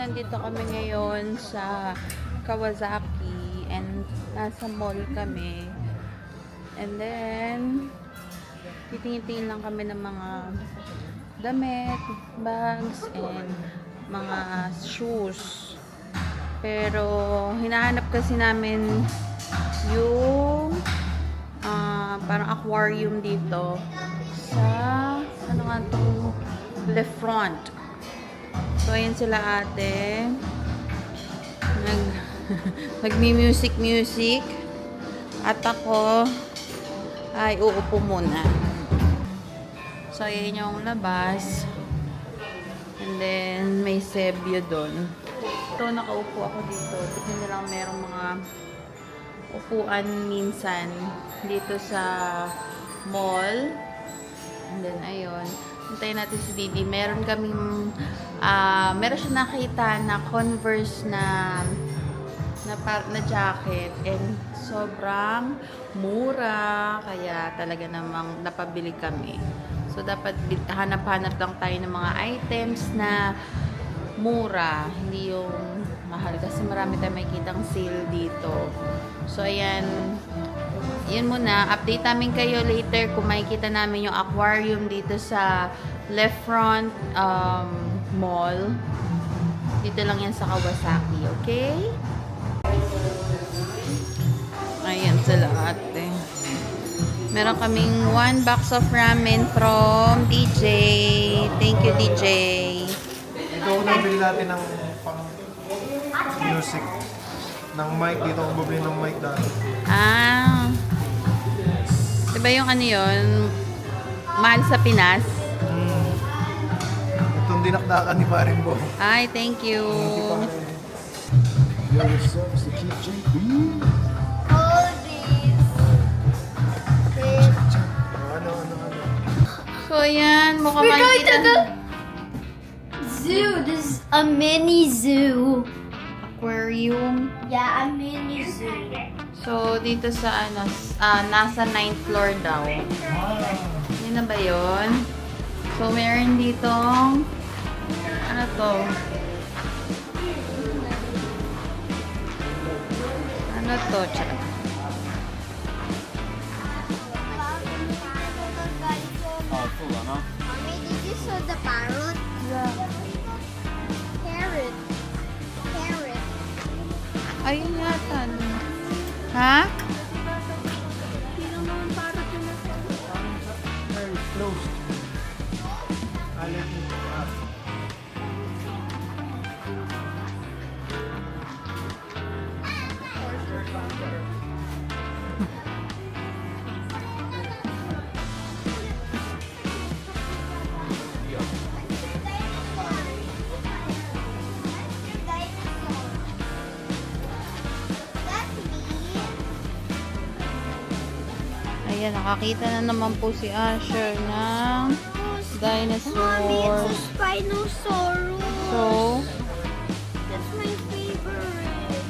Nandito kami ngayon sa Kawasaki and nasa mall kami, and then titingin lang kami ng mga damit, bags, and mga shoes. Pero hinahanap kasi namin yung parang aquarium dito sa ano nga itong Le Front. So, ayan sila ate. Nagmi-music. At ako ay uupo muna. So, ayan yung labas. And then, may sebyo doon. Ito, nakaupo ako dito. Tignan nyo lang merong mga upuan minsan dito sa mall. And then, ayun. Hintayin natin si Didi. Meron kaming, meron siya nakita na Converse na jacket. And sobrang mura. Kaya talaga namang napabili kami. So, dapat hanap-hanap lang tayo ng mga items na mura. Hindi yung mahal. Kasi marami tayong makikitang sale dito. So, ayan. Yun muna, update namin kayo later kung makikita namin yung aquarium dito sa Le Front Mall. Dito lang yan sa Kawasaki, okay? Ayan sila ate. Meron kaming 1 box of ramen from DJ. Thank you, DJ. Ito nabili natin ng pang music. Ng mic dito, kung bubili ng mic dati. Diba yung ano yun? Mahal sa Pinas? Itong dinakdakan ni Paring Bo. Ay, thank you. Yo, what's up? It's the Keith JB. Ano. So, ayan. Mukhang We're going makikita. to the zoo. This is a mini zoo. Aquarium. Yeah, a mini zoo. So, dito sa ano, nasa 9th floor daw. Yun na ba yun? So, meron ditong ano to? Ano to? Tsaka. Mommy, did you saw the parrot? Yeah. Carrot. Ayun yata. Ha? Very close. Ayan, nakakita na naman po si Asher ng dinosaur. Mommy, it's a Spinosaurus. So, That's my favorite.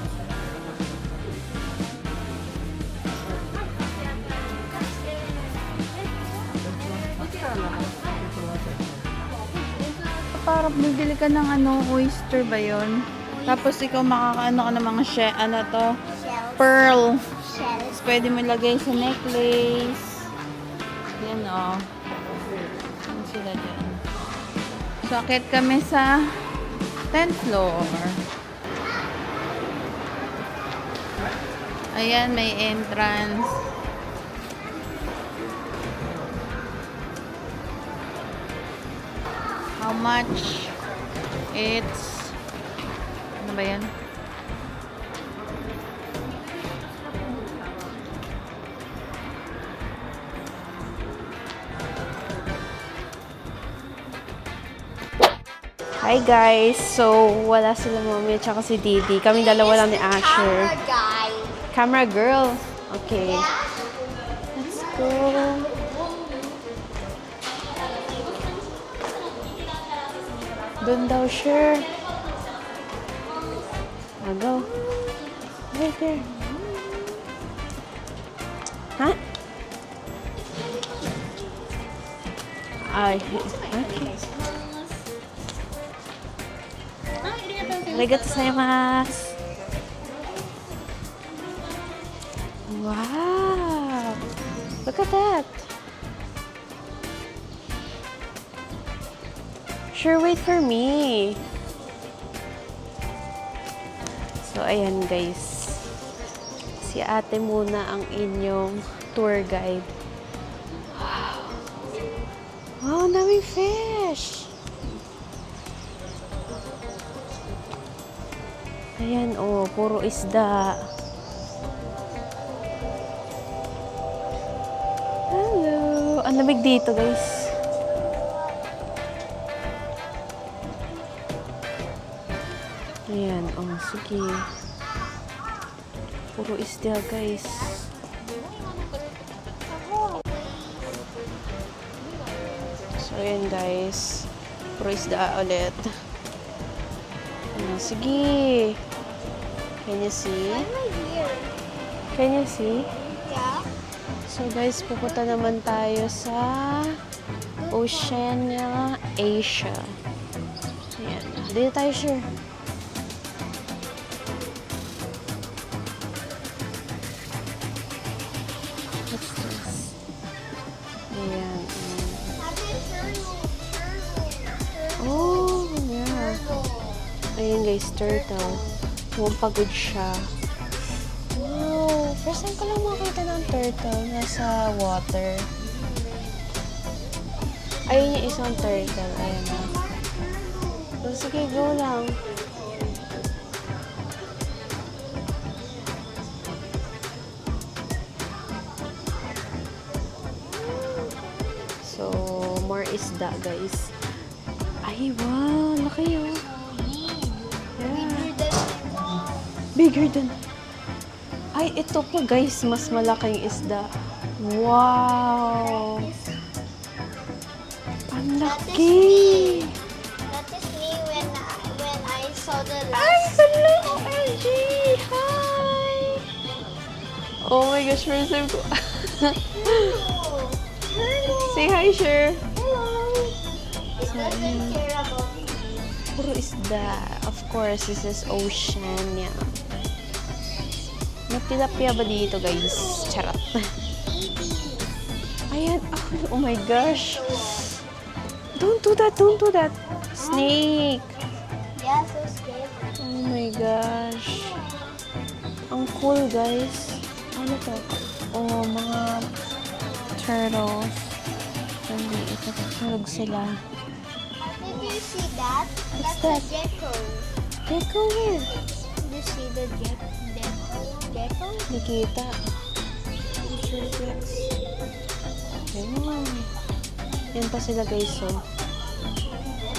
parang bibili ka ng ano, oyster ba yun? Tapos ikaw makakaano ka ng mga ano to? Shells. Pearl. Shells. Pwede mo lagay sa necklace. Yan o. Yan sila dyan. So, akit kami sa 10th floor. Ayan, may entrance. How much? It's... Ano ba yan? Hi guys! So, wala sila mommy at saka si Didi. Kami dalawa lang ni Asher. Camera guy. Camera girl. Okay. Let's go. Doon daw, sure. Go. Right there. Huh? Ay, okay. Arigatou gozaimasu. Wow. Look at that. Sure, wait for me. So, ayan guys. Si ate muna ang inyong tour guide. Wow. Wow, ang daming fish. Ayan, oh, puro isda. Hello. Ang lamig dito, guys. Ayan, oh, sige. Puro isda, guys. So, ayan, guys. Puro isda ulit. Ayan, sige. Can you see? Can you see? Yeah. So, guys, pupunta naman tayo sa Oceania, Asia. Ayan. Dito tayo, sure. What's this? Ayan. Oh, yeah. Ayan, guys, turtle. Mukhang pagod siya. Wow! First time ko lang makita ng turtle nasa water. Ayun yung isang turtle. Ayan na. So, sige, go lang. So, more isda, guys. Ay, wow! Laki oh. Yeah. Bigger than... Ay, ito pa guys, mas malaking isda. Wow! Ang laki! That is me when I saw the Ay, last. hello! OMG! Hi! Oh my gosh, first time ko. Say hi, Sher! It doesn't care about me. Puro isda. Of course, this is Oceania. May tilapia ba dito, guys? Charot. Ayan. Oh my gosh. Don't do that. Don't do that. Snake. Yeah, so scared. Oh my gosh. Ang cool, guys. Ano to? Oh, mga turtles. Hindi, ito. Tulog sila. Did you see that? What's That's that? a gecko. Gecko here. Did you see the gecko? Nakita. Picture flex. Ayan. Yan pa sila, guys, oh.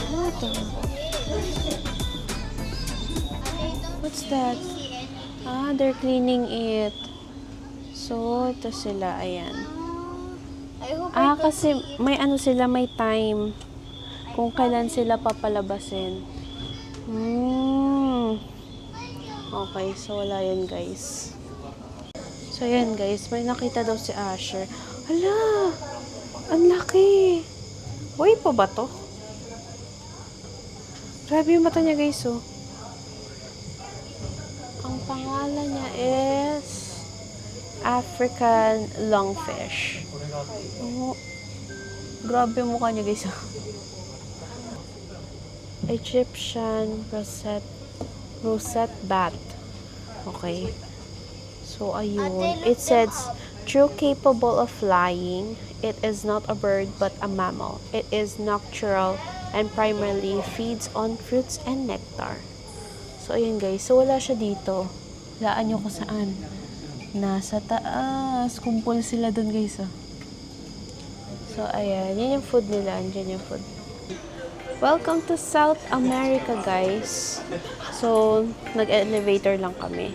Ano ito? What's that? Ah, they're cleaning it. So, ito sila. Ayan. I hope Ah, kasi may ano sila, may time. Kung kailan sila papalabasin. Okay, so wala yun, guys. So, yan, guys. May nakita daw si Asher. Hala! Ang laki! Buhay pa ba to? Grabe yung mata niya, guys, oh. Ang pangalan niya is African lungfish. Oh, grabe yung mukha niya, guys, oh. Egyptian rosette bat. Okay. So, ayun. It says, true capable of flying. It is not a bird but a mammal. It is nocturnal and primarily feeds on fruits and nectar. So, ayun guys. So, wala siya dito. Laan nyo kung saan. Nasa taas. Kumpul sila dun, guys, oh. So, ayan. Yan yung food nila. Andyan yung food. Welcome to South America, guys. So, nag-elevator lang kami.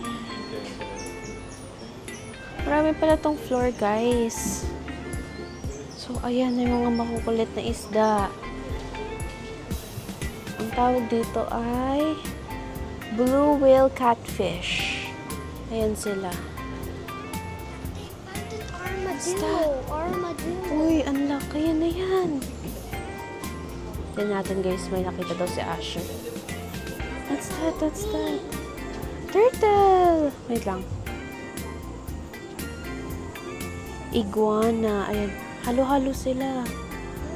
Marami pala tong floor, guys. So, ayan yung mga makukulit na isda. Ang tawag dito ay blue whale catfish. Ayan sila. Armadillo. Uy, ang laki. Yan na yan. Tignan natin guys, may nakita daw si Asher. What's that? What's that? Turtle! Wait lang. Iguana. Ayan. Halo-halo sila.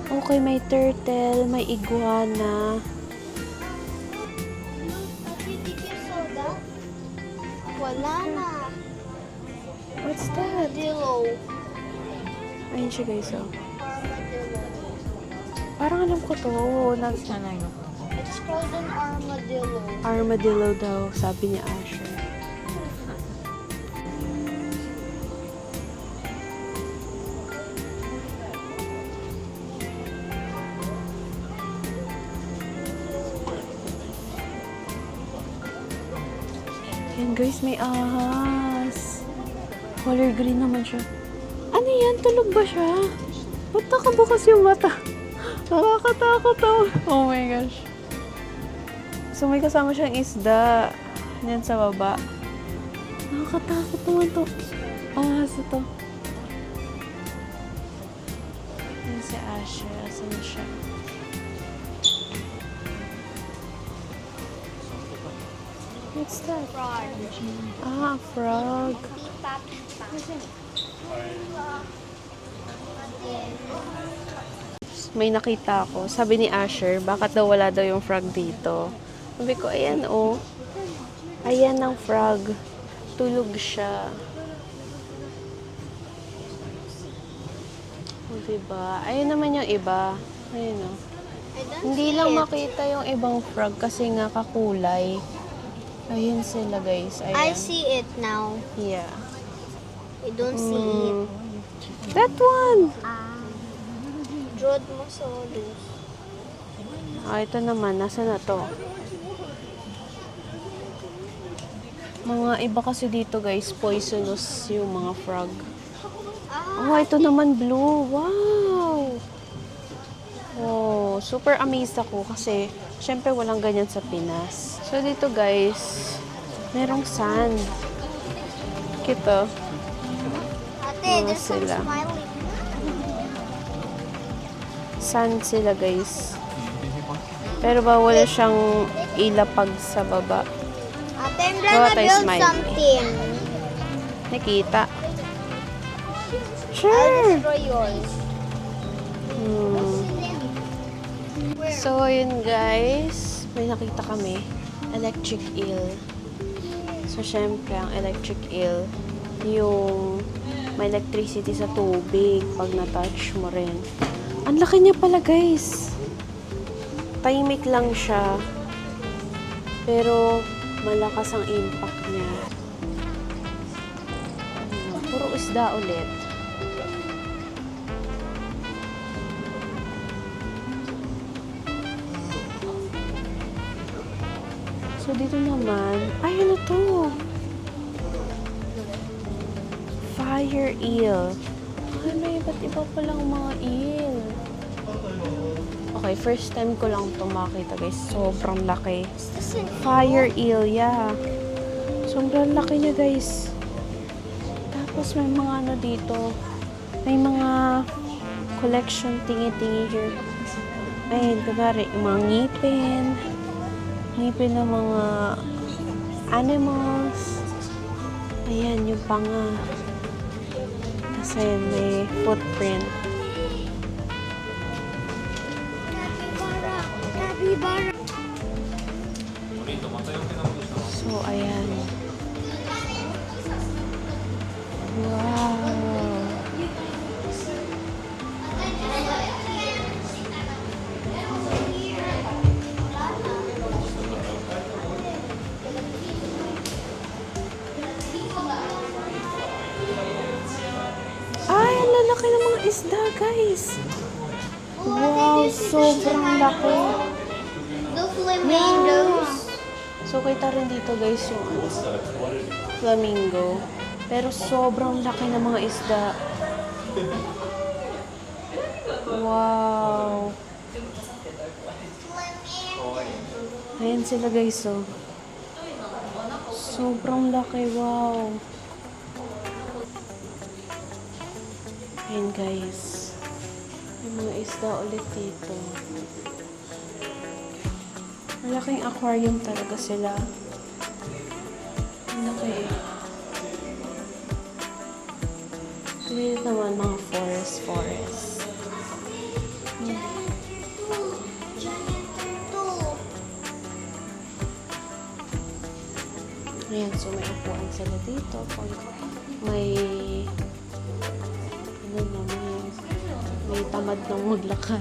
Okay, may turtle, may iguana. Wala na. What's that? Armadillo. Ayun siya guys, oh. Armadillo. Parang alam ko to. It's called an armadillo. Armadillo daw, sabi ni Asher. Yan guys, may ahas. Color green naman siya. Ano yan? Tulog ba siya? Ba't nakabukas yung mata? Nakakatakot daw. Oh my gosh. So may kasama siyang isda. Yan sa baba. Nakakatakot naman to. Ahas ito. Yan si Asher. Asan siya? What's that? Frog. Ah, frog. May nakita ako. Sabi ni Asher, bakit daw wala daw yung frog dito? Sabi ko, ayan oh. Ayan ang frog. Tulog siya. O, diba? Ayun naman yung iba. Ayun oh. I don't Hindi see lang it. makita yung ibang frog kasi nga kakulay. Ayun sila guys. Ayan. I see it now. Yeah. I don't see it. Mm. That one! Dromaeosaurus. Ah, ito naman. Nasa na to? Mga iba kasi dito guys, poisonous yung mga frog. Oh, ito naman blue. Wow! Oh, super amazed ako kasi syempre walang ganyan sa Pinas. So dito guys, merong sand. Kito. Ate, there's some sila. smiling. Sand sila guys. Pero bawal siyang ilapag sa baba. Ate, I'm Gawa gonna tayo build smile. something. Nakita. I'll Sure! destroy yours. Hmm. So, yun guys. May nakita kami. Electric eel. So, syempre, ang electric eel, yung may electricity sa tubig pag na-touch mo rin. Ang laki niya pala guys. Tahimik lang siya. Pero, malakas ang impact niya. Puro isda ulit. So, dito naman, ay, ano to? Fire eel. Ay, may iba't iba palang mga eel. Okay, first time ko lang ito makita, guys. Sobrang laki. Fire eel, yeah. Sobrang laki niya, guys. Tapos, may mga ano dito. May mga collection tingi-tingi here. Ayun, kunwari, yung mga ngipin. Ngipin ng mga animals. Ayan, yung panga. Tapos ayan, may footprint. Capybara. So, ayan. Wow. Ay, ang lalaki ng mga isda, guys. Wow, sobrang laki. The flamingos. So, kita rin dito, guys, yung ano, flamingo. Pero sobrang laki ng mga isda. Wow. Ayan sila guys, oh. Sobrang laki, wow. Ayan guys. May mga isda ulit dito. Malaking aquarium talaga sila. Ang laki. Dito naman mga forest. Ayan, so may upuan sila dito. Pag may may tamad ng maglakad.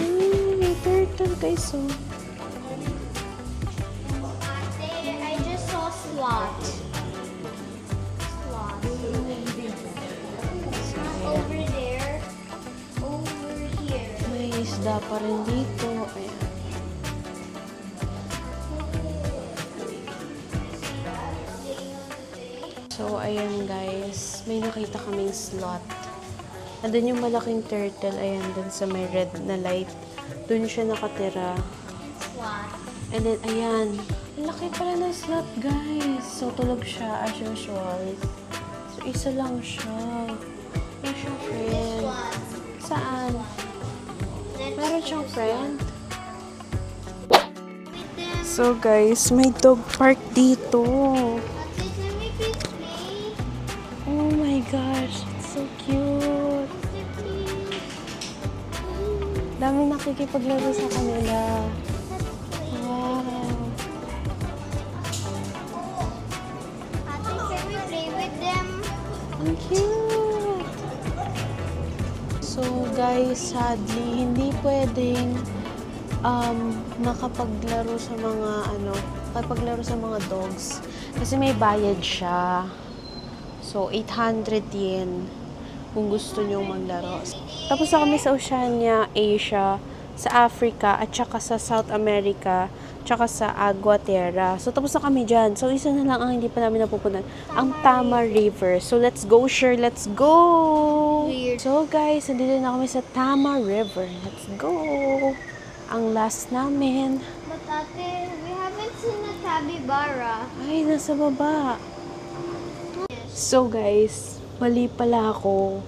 May turtle guys, oh. I just saw sloth. Sloth. Over there. Over here. May isda pa rin dito. Ayan. So, ayan guys. May nakita kaming sloth. Andun yung malaking turtle. Ayan, dun sa may red na light. Dun siya nakatira. Sloth. And then, ayan. Ang laki pala ng sloth, guys. So, tulog siya as usual. So, isa lang siya. Wala siyang friend. Sloth. Saan? Meron siyang friend? With them. So, guys, may dog park dito. Ate, can we please play? Oh my gosh, it's so cute. Dami nakikipaglaro sa kanila. Wow. Ate, can we play with them? Ang cute. So guys, sadly, hindi pwedeng nakapaglaro sa mga kapaglaro sa mga dogs kasi may bayad siya. So 800 yen kung gusto nyo maglaro. Tapos na kami sa Oceania, Asia, sa Africa, at saka sa South America, tsaka sa Aguatera. So tapos na kami dyan. So isa na lang ang hindi pa namin napupunan, ang Tama River. So let's go, sure, let's go! Weird. So guys, nandito na kami sa Tama River. Let's go! Ang last namin. But ate, we haven't seen a capybara. Ay, nasa baba. So guys, mali pala ako.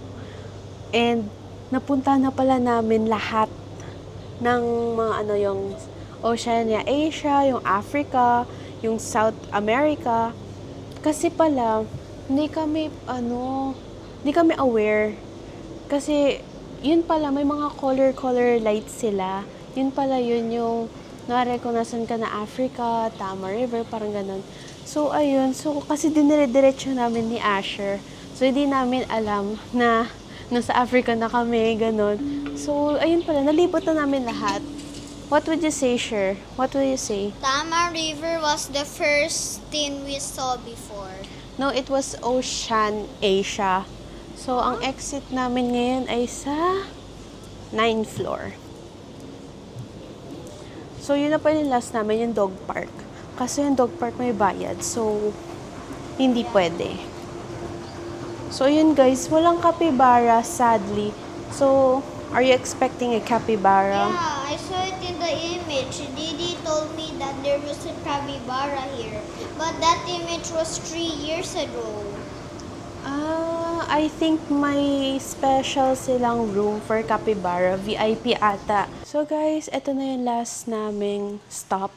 And napunta na pala namin lahat ng mga yung Oceania, Asia, yung Africa, yung South America. Kasi pala, hindi kami aware. Kasi yun pala, may mga color lights sila. Yun pala yun yung kung nasan ka na Africa, Tama River, parang ganun. So, ayun. So, kasi dinire-diretso namin ni Asher. So, hindi namin alam na nasa Africa na kami, ganun. So, ayun pala. Nalibot na namin lahat. What would you say, Sher? What would you say? Tama River was the first thing we saw before. No, it was Ocean Asia. So, ang exit namin ngayon ay sa 9th floor. So, yun na pa yung last namin, yung dog park. Kasi yung dog park may bayad. So, hindi pwede. So, yun guys, walang capybara, sadly. So, are you expecting a capybara? Yeah, I saw it in the image. Didi told me that there was a capybara here. But that image was 3 years ago. I think may special silang room for capybara. VIP ata. So guys, eto na yung last naming stop.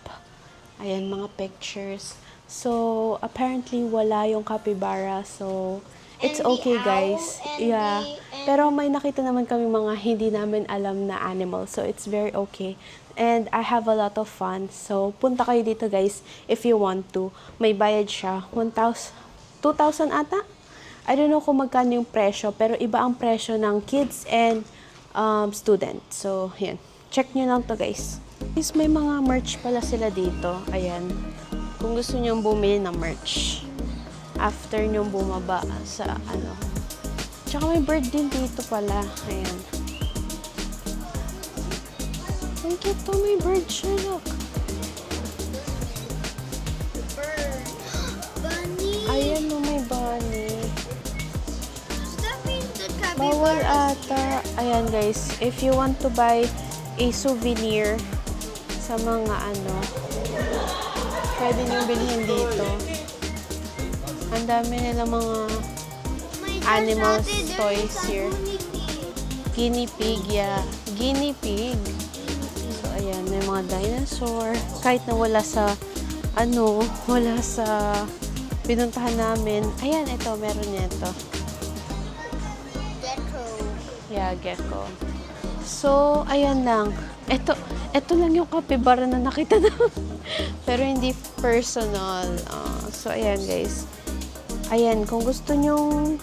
Ayan, mga pictures. So, apparently wala yung capybara. So, it's And the okay guys. owl and Yeah. and- Pero may nakita naman kami mga hindi namin alam na animal. So, it's very okay. And I have a lot of fun. So, punta kayo dito guys if you want to. May bayad siya. 2,000 ata? I don't know kung magkano yung presyo, pero iba ang presyo ng kids and student. So, yan. Check nyo lang to guys. Guys, may mga merch pala sila dito. Ayan. Kung gusto nyo bumili ng merch. After nyo bumaba sa Tsaka may bird din dito pala. Ayan. Ang cute to. May bird siya. Look. Bird. Bunny. Ayan no, may bunny. Does that mean the Bawal capybara? ata. Ayan guys, if you want to buy a souvenir sa mga pwede niyong bilhin dito. Ang dami nilang mga animal toys here. Guinea pig, yeah. Guinea pig. So, ayan, may mga dinosaur. Kahit na wala sa pinuntahan namin. Ayan, ito, meron niya ito. Gecko. Yeah, gecko. So, ayan lang. Ito lang yung capybara na nakita namin. Pero hindi personal. So, ayan guys. Ayan, kung gusto nyong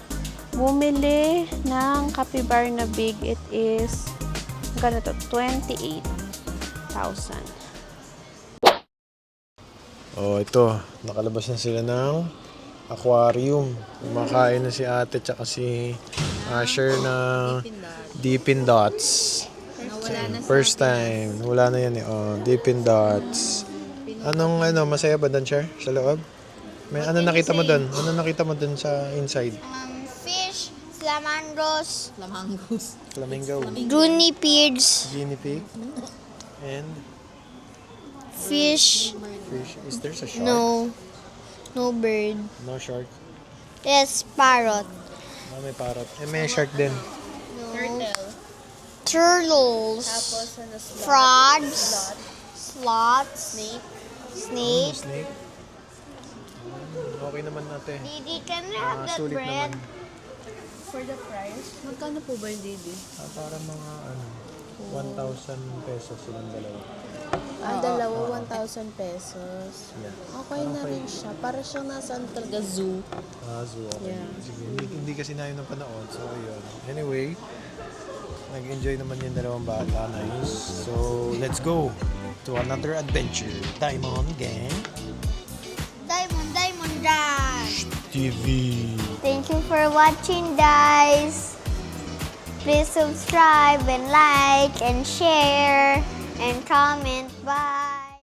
bumili ng capybara na big, it is, magkano to? 28,000. Oh, ito. Nakalabas na sila ng aquarium. Kumakain na si ate tsaka si Asher na Dippin' Dots. First time. Wala na yan eh. Oh, Dippin' Dots. Anong masaya ba doon, Cher? Sa loob? May ano nakita mo doon? Ano nakita mo doon sa inside? Fish, flamingos, Flamingo. guinea pigs, Guinea pig. And fish. fish. Is there a shark? No bird. No shark. Yes, parrot. May parrot. May shark din. Turtles, frogs, sloths, snake. Snake. Okay naman natin. Didi, can we have that Sulit bread? naman. For the price, magkano po ba yung Didi? Para mga 1,000 pesos silang dalawa. Dalawa, 1,000 pesos. Yeah. Okay na rin siya. Para siyang nasaan talaga zoo. Zoo. Okay. Yeah. Sige, hindi kasi namin ng panood. So, ayun. Anyway, nag-enjoy naman yung dalawang bata. Nice. So, let's go to another adventure. Diamond Gang Diamond Dash. TV. Thank you for watching, guys. Please subscribe and like and share and comment. Bye.